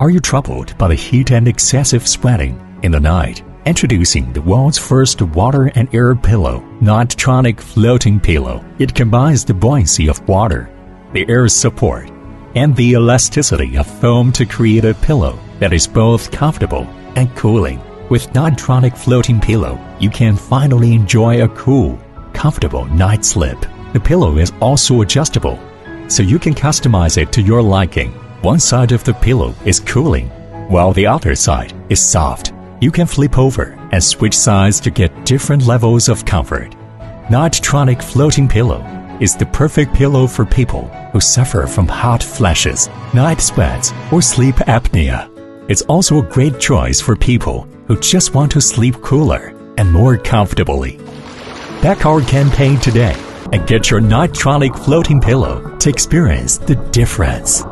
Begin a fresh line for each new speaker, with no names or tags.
Are you troubled by the heat and excessive sweating in the night? Introducing the world's first water and air pillow, Nitetronic floating pillow. It combines the buoyancy of water, the air's support, and the elasticity of foam to create a pillow that is both comfortable and cooling. With Nitetronic floating pillow, you can finally enjoy a cool, comfortable night sleep. The pillow is also adjustable, so you can customize it to your liking. One side of the pillow is cooling, while the other side is soft. You can flip over and switch sides to get different levels of comfort. Nitetronic floating pillow is the perfect pillow for people who suffer from hot flashes, night sweats, or sleep apnea. It's also a great choice for people who just want to sleep cooler and more comfortably. Back our campaign today and get your Nitetronic floating pillow to experience the difference.